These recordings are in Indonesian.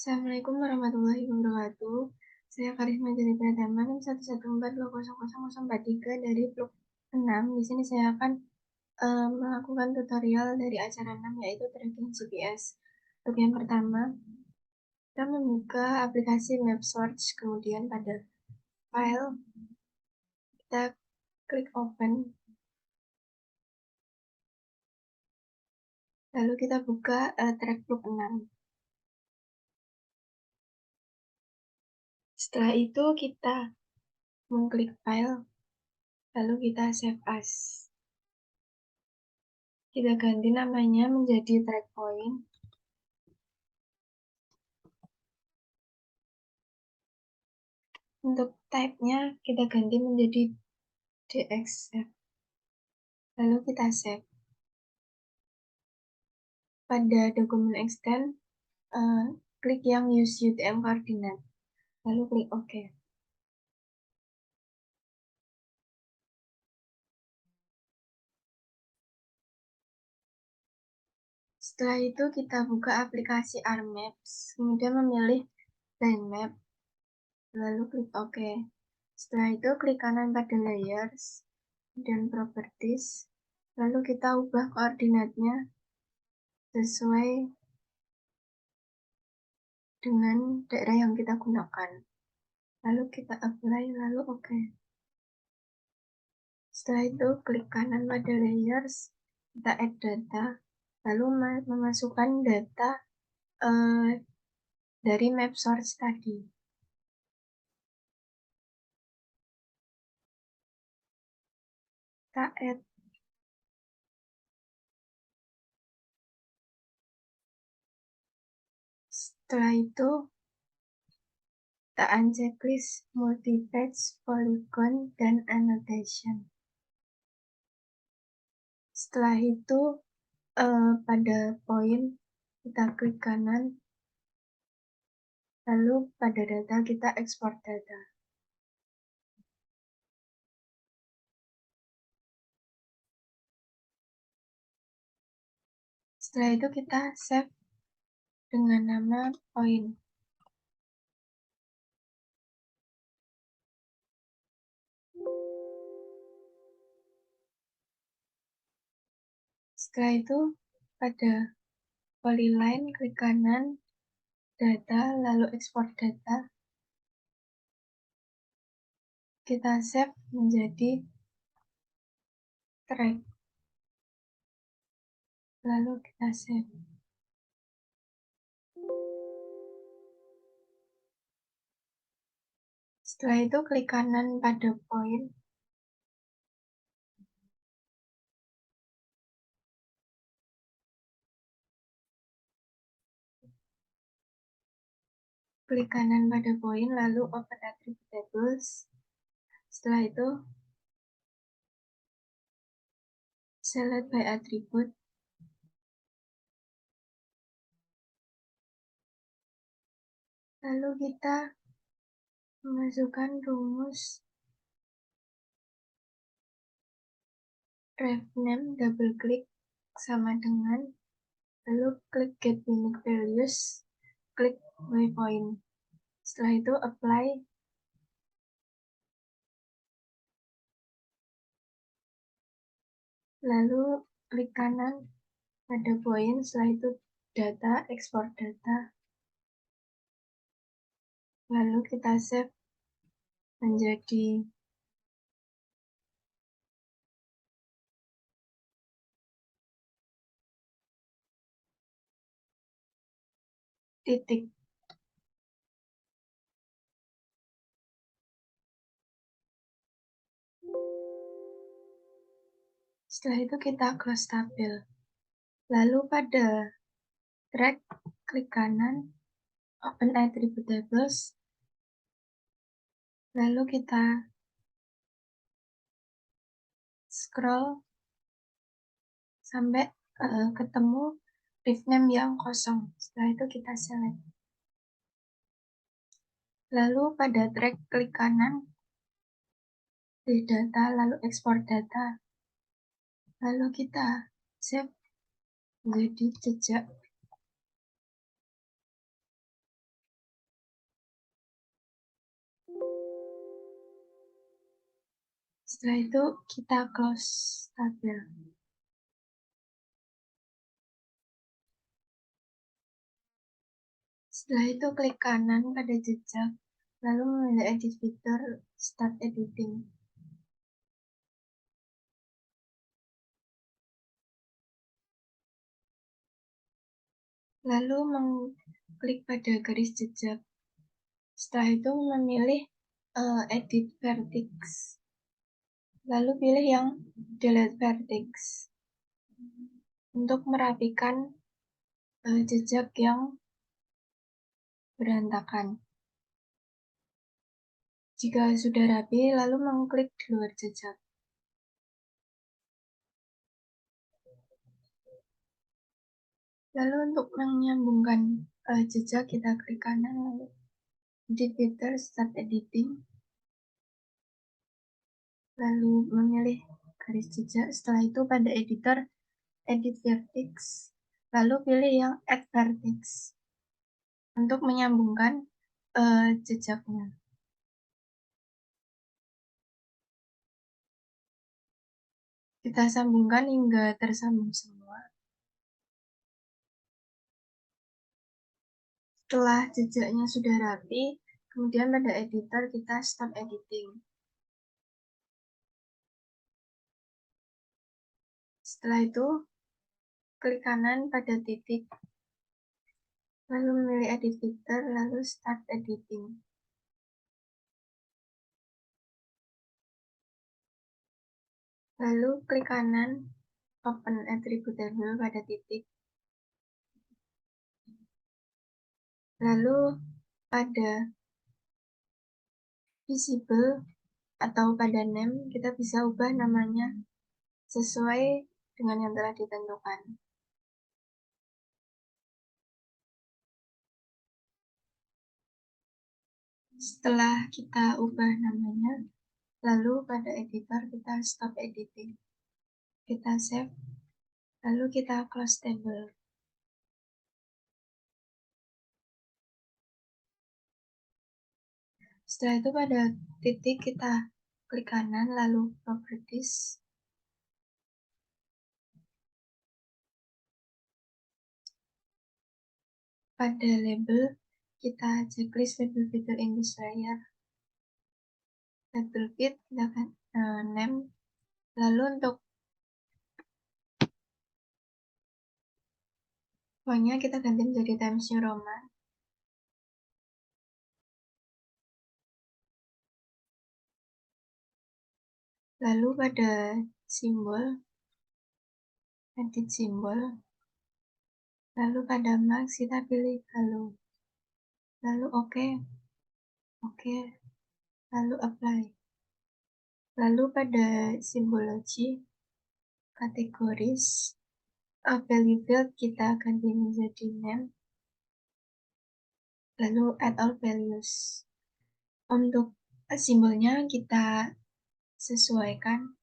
Assalamualaikum warahmatullahi wabarakatuh. Saya Karisma Jati Pratama, NIM 114200043 dari blok 6. Di sini saya akan melakukan tutorial dari acara 6, yaitu tracking GPS. Untuk yang pertama, kita membuka aplikasi MapSearch, kemudian pada file, kita klik open, lalu kita buka track blok 6. Setelah itu kita mengklik file, lalu kita save as. Kita ganti namanya menjadi track point. Untuk type-nya kita ganti menjadi DXF. Lalu kita save. Pada dokumen extend, klik yang use UTM coordinate. Lalu klik OK. Setelah itu kita buka aplikasi ArcMaps, kemudian memilih line map, lalu klik OK. Setelah itu klik kanan pada layers dan properties, lalu kita ubah koordinatnya sesuai dengan daerah yang kita gunakan. Lalu kita apply, lalu OK. Setelah itu klik kanan pada layers, kita add data, lalu memasukkan data dari map source tadi. Kita add. Setelah itu kita unchecklist multi-page, polygon, dan annotation. Setelah itu pada poin kita klik kanan, lalu pada data kita ekspor data. Setelah itu kita save dengan nama poin. Setelah itu pada polyline klik kanan, data, lalu ekspor data. Kita save menjadi track. Lalu kita save. Setelah itu klik kanan pada poin. Klik kanan pada poin, lalu open attribute tables. Setelah itu select by attribute. Lalu kita memasukkan rumus ref name, double klik sama dengan, lalu klik get unique values, klik waypoint. Setelah itu apply. Lalu klik kanan pada poin, setelah itu data, ekspor data. Lalu kita save menjadi titik. Setelah itu kita close tabel. Lalu pada track, klik kanan, open attribute tables. Lalu kita scroll sampai ketemu div name yang kosong. Setelah itu kita select. Lalu pada track, klik kanan, di data, lalu ekspor data. Lalu kita save menjadi jejak. Setelah itu kita close tabel. Setelah itu klik kanan pada jejak, lalu memilih edit fitur Start Editing. Lalu mengklik pada garis jejak. Setelah itu memilih Edit Vertex. Lalu pilih yang Delete Vertex untuk merapikan jejak yang berantakan. Jika sudah rapi, lalu mengklik di luar jejak. Lalu untuk menyambungkan jejak, kita klik kanan, lalu Edit Fitur Start Editing. Lalu memilih garis jejak. Setelah itu pada editor, Edit Vertex. Lalu pilih yang Add Vertex untuk menyambungkan jejaknya. Kita sambungkan hingga tersambung semua. Setelah jejaknya sudah rapi, kemudian pada editor kita stop editing. Setelah itu, klik kanan pada titik, lalu memilih edit fitur, lalu start editing. Lalu klik kanan, open attribute table pada titik. Lalu pada visible atau pada name, kita bisa ubah namanya sesuai dengan yang telah ditentukan. Setelah kita ubah namanya, lalu pada editor kita stop editing. Kita save, lalu kita close table. Setelah itu pada titik kita klik kanan, lalu properties. Pada label, kita checklist label fitur in this layer. Label fit, kita kan name. Lalu untuk fontnya kita ganti menjadi Times New Roman. Lalu pada simbol, edit simbol. Lalu pada mark kita pilih halo. Lalu oke. Lalu apply. Lalu pada simbologi, kategoris, value field kita ganti menjadi name. Lalu add all values. Untuk simbolnya kita sesuaikan.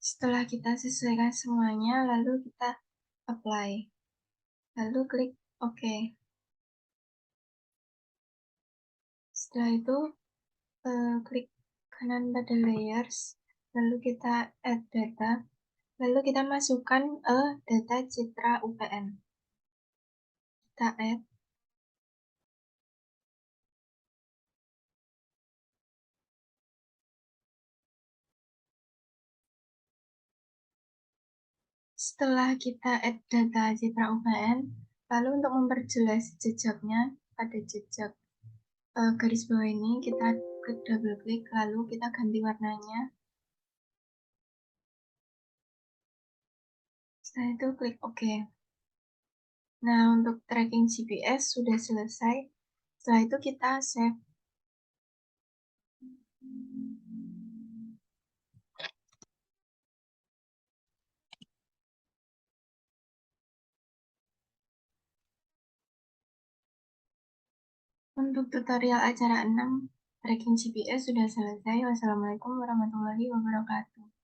Setelah kita sesuaikan semuanya, lalu kita apply. Lalu klik OK. Setelah itu, klik kanan pada layers, lalu kita add data, lalu kita masukkan data Citra UPN. Kita add. Setelah kita add data Citra UPN, lalu untuk memperjelas jejaknya, pada jejak garis bawah ini kita klik double klik, lalu kita ganti warnanya. Setelah itu klik OK. Nah, untuk tracking GPS sudah selesai. Setelah itu kita save. Untuk tutorial acara 6, tracking GPS sudah selesai. Wassalamualaikum warahmatullahi wabarakatuh.